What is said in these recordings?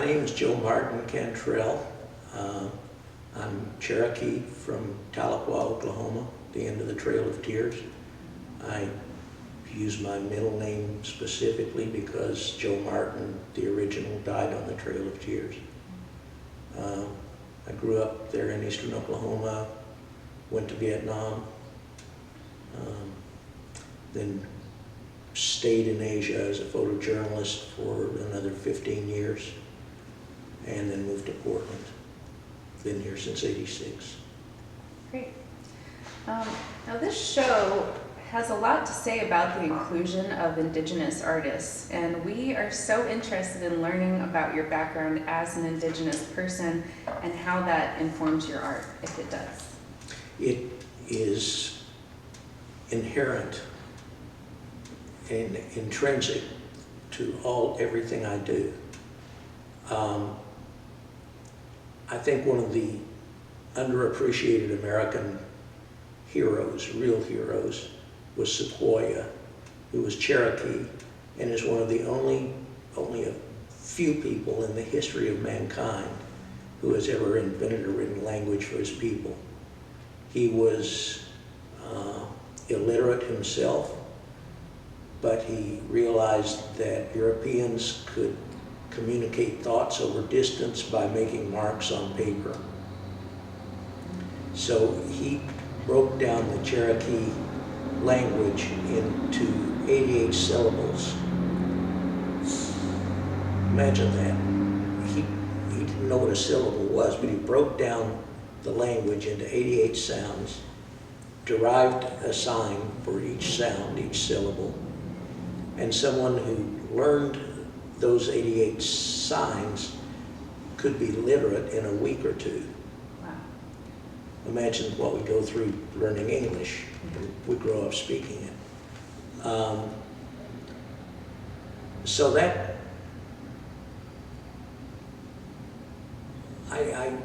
name is Joe Martin Cantrell. I'm Cherokee from Tahlequah, Oklahoma, the end of the Trail of Tears. I use my middle name specifically because Joe Martin, the original, died on the Trail of Tears. I grew up there in eastern Oklahoma, went to Vietnam, then stayed in Asia as a photojournalist for another 15 years, and then moved to Portland. Been here since '86. Great. Now this show has a lot to say about the inclusion of Indigenous artists, and we are so interested in learning about your background as an Indigenous person and how that informs your art, if it does. It is inherent and intrinsic to everything I do. I think one of the underappreciated American heroes, real heroes, was Sequoyah, who was Cherokee and is one of the only a few people in the history of mankind who has ever invented a written language for his people. He was illiterate himself, but he realized that Europeans could communicate thoughts over distance by making marks on paper. So he broke down the Cherokee language into 88 syllables. Imagine that. He didn't know what a syllable was, but he broke down the language into 88 sounds, derived a sign for each sound, each syllable, and someone who learned those 88 signs could be literate in a week or two. Wow. Imagine what we go through learning English. We grow up speaking it. So that, I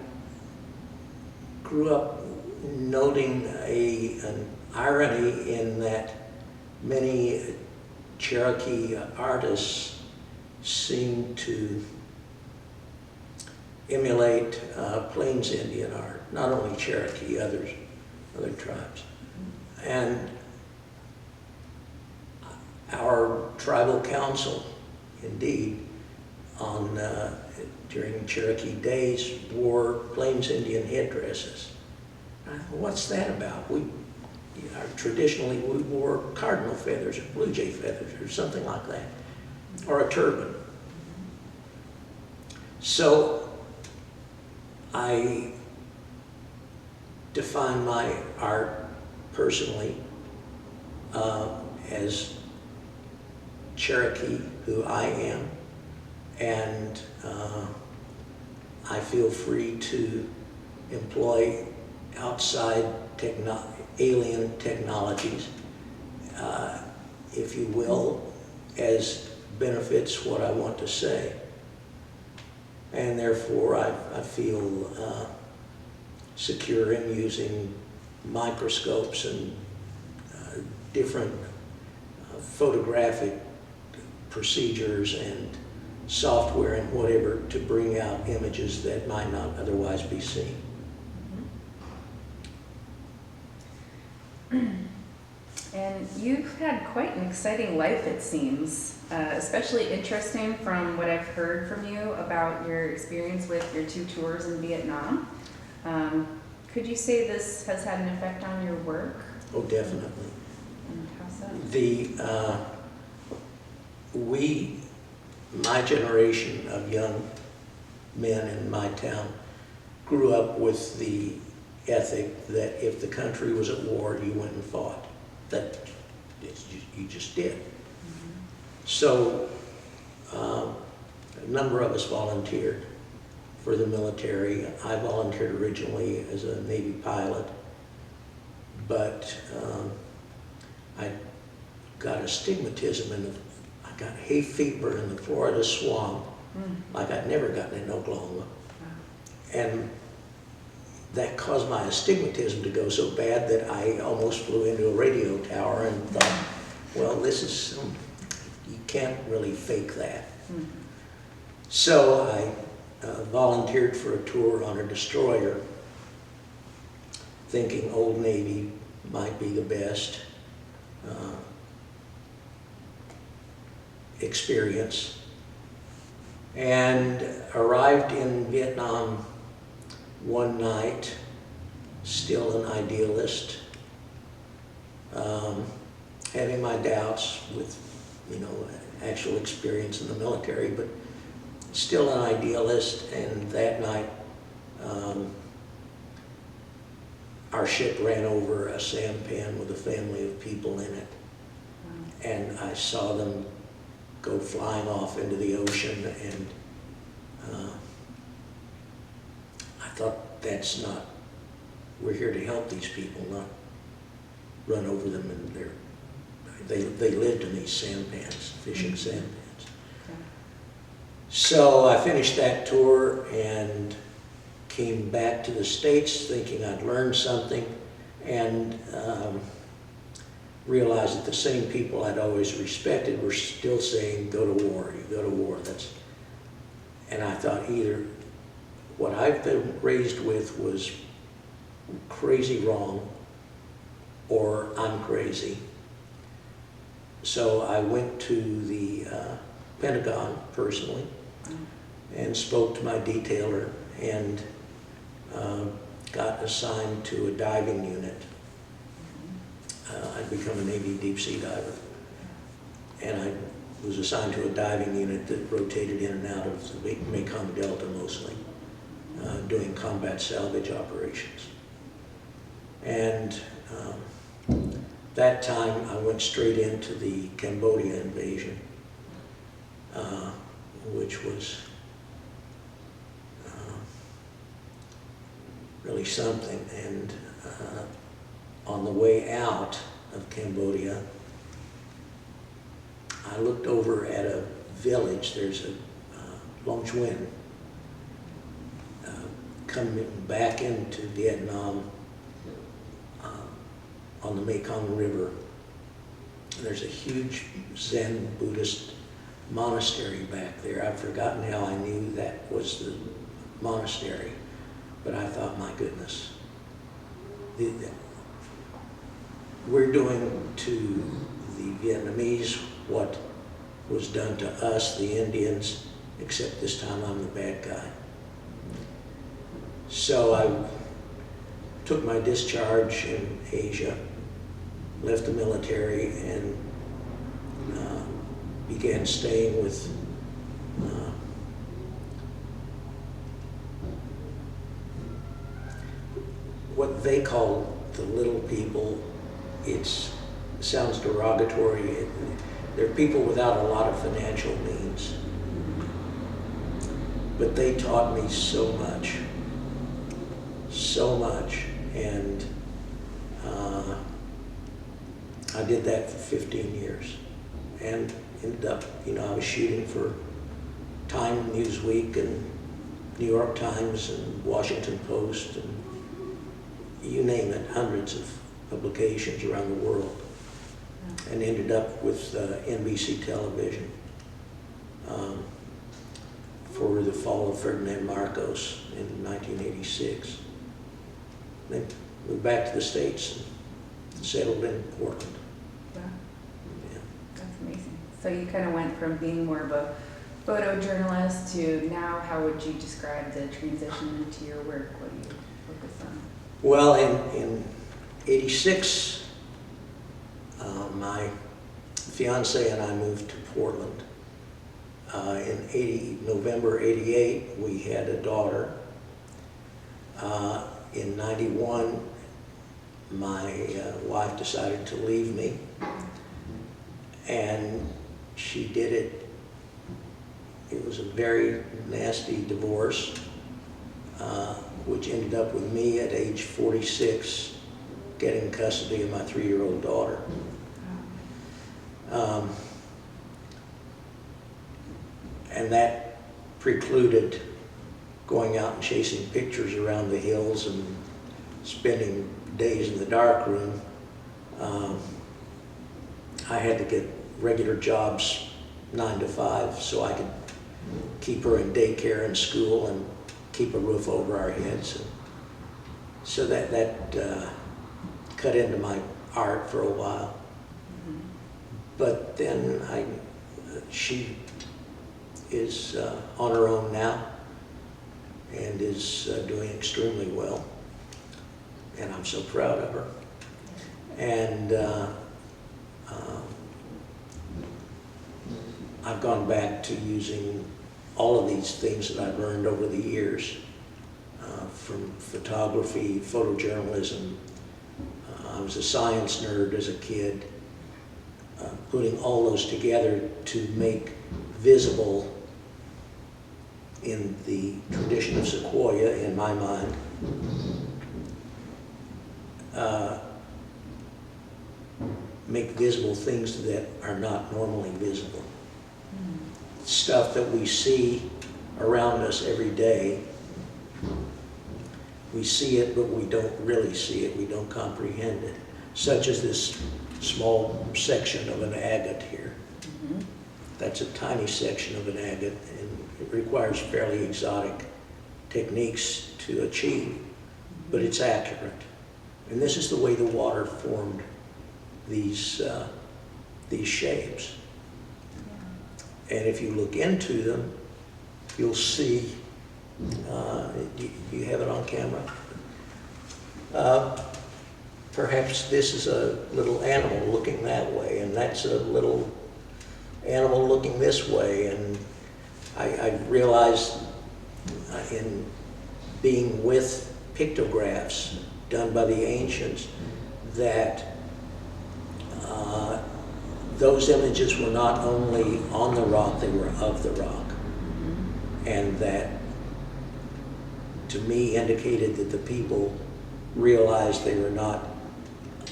grew up noting an irony in that many Cherokee artists seem to emulate Plains Indian art, not only Cherokee, other tribes. And our tribal council, indeed, during Cherokee days, wore Plains Indian headdresses. What's that about? Traditionally, we wore cardinal feathers or blue jay feathers or something like that, or a turban. So I define my art personally as Cherokee, who I am, and I feel free to employ outside alien technologies, if you will, as benefits what I want to say. And therefore I feel secure in using microscopes and different photographic procedures and software and whatever to bring out images that might not otherwise be seen. And you've had quite an exciting life, it seems, especially interesting from what I've heard from you about your experience with your 2 tours in Vietnam. Could you say this has had an effect on your work? Oh, definitely. And how's that? My generation of young men in my town grew up with the ethic that if the country was at war, you went and fought. That you just did. Mm-hmm. So a number of us volunteered for the military. I volunteered originally as a Navy pilot, but I got astigmatism I got hay fever in the Florida swamp, like I'd never gotten in Oklahoma. Wow. And that caused my astigmatism to go so bad that I almost flew into a radio tower and thought, well, you can't really fake that. So I volunteered for a tour on a destroyer, thinking Old Navy might be the best experience, and arrived in Vietnam one night, still an idealist, having my doubts with, actual experience in the military, but still an idealist. And that night, our ship ran over a sampan with a family of people in it, and I saw them go flying off into the ocean, and I thought, that's not, we're here to help these people, not run over them. And they lived in these sampans, fishing sampans. Okay. So I finished that tour and came back to the States thinking I'd learned something, and realized that the same people I'd always respected were still saying, go to war, you go to war. And I thought, either what I've been raised with was crazy wrong, or I'm crazy. So I went to the Pentagon personally and spoke to my detailer, and got assigned to a diving unit. I'd become a Navy deep sea diver, and I was assigned to a diving unit that rotated in and out of the Mekong Delta mostly, doing combat salvage operations. And that time I went straight into the Cambodia invasion, which was really something. And on the way out of Cambodia, I looked over at a village. There's a Long Nguyen coming back into Vietnam on the Mekong River. And there's a huge Zen Buddhist monastery back there. I've forgotten how I knew that was the monastery, but I thought, my goodness, we're doing to the Vietnamese what was done to us, the Indians, except this time I'm the bad guy. So I took my discharge in Asia, left the military, and began staying with what they call the little people. It sounds derogatory. They're people without a lot of financial means. But they taught me so much, and I did that for 15 years, and ended up, I was shooting for Time, Newsweek, and New York Times, and Washington Post, and you name it, hundreds of publications around the world, and ended up with NBC television for the fall of Ferdinand Marcos in 1986. Then moved back to the States and settled in Portland. Wow. Yeah. That's amazing. So you kind of went from being more of a photojournalist to now, how would you describe the transition into your work? What do you focus on? Well, in 86, my fiance and I moved to Portland. In November 88, we had a daughter. In 91, my wife decided to leave me, and she did it. It was a very nasty divorce, which ended up with me at age 46 getting custody of my 3-year-old daughter. And that precluded going out and chasing pictures around the hills and spending days in the darkroom. I had to get regular jobs, 9 to 5, so I could keep her in daycare and school and keep a roof over our heads. And so that cut into my art for a while. But then she is on her own now and is doing extremely well. And I'm so proud of her. And I've gone back to using all of these things that I've learned over the years, from photography, photojournalism. I was a science nerd as a kid, putting all those together to make visible, in the tradition of Sequoia, in my mind, make visible things that are not normally visible. Stuff that we see around us every day. We see it, but we don't really see it. We don't comprehend it. Such as this small section of an agate here. That's a tiny section of an agate, and it requires fairly exotic techniques to achieve, but it's accurate. And this is the way the water formed these shapes. And if you look into them, you'll see, you have it on camera? Perhaps this is a little animal looking that way, and that's a little animal looking this way. And I realized in being with pictographs done by the ancients that those images were not only on the rock, they were of the rock. And that, to me, indicated that the people realized they were not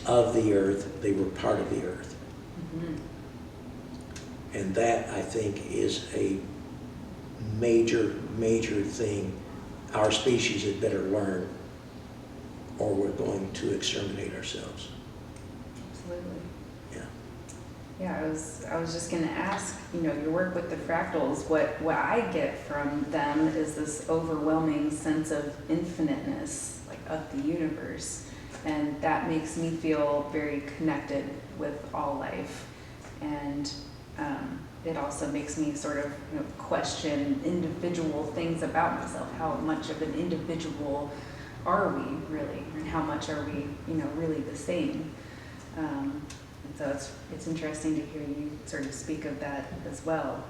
of the earth, they were part of the earth. And that, I think, is a major, major thing our species had better learn, or we're going to exterminate ourselves. Absolutely. Yeah. Yeah, I was just going to ask, your work with the fractals, what I get from them is this overwhelming sense of infiniteness, like of the universe. And that makes me feel very connected with all life. And it also makes me sort of question individual things about myself. How much of an individual are we really? And how much are we, really the same? And so it's interesting to hear you sort of speak of that as well,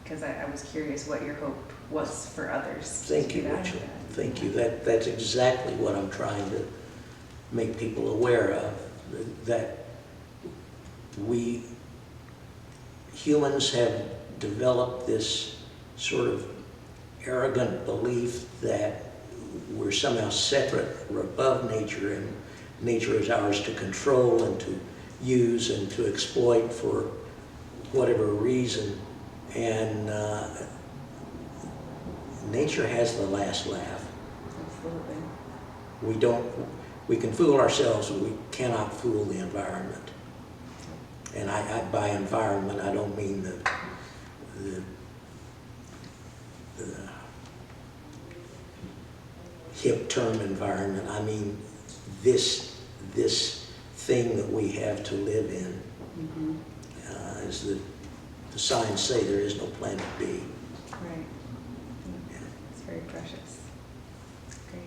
because I was curious what your hope was for others. Thank you, Rachel. Thank you. That's exactly what I'm trying to make people aware of, that we humans have developed this sort of arrogant belief that we're somehow separate or above nature, and nature is ours to control and to use and to exploit for whatever reason. And nature has the last laugh. Absolutely. We can fool ourselves, but we cannot fool the environment. And by environment, I don't mean the hip term environment. I mean this thing that we have to live in. As the signs say, there is no planet B. Right. Yeah. It's very precious. Great.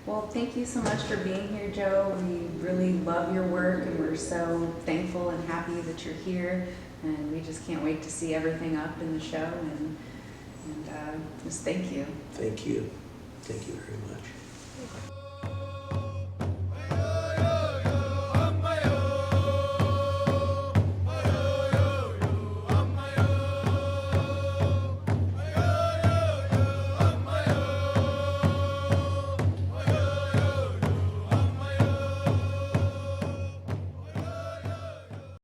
Well, thank you so much for being here, Joe. We really love your work, and we're so thankful and happy that you're here. And we just can't wait to see everything up in the show. And just thank you. Thank you. Thank you very much.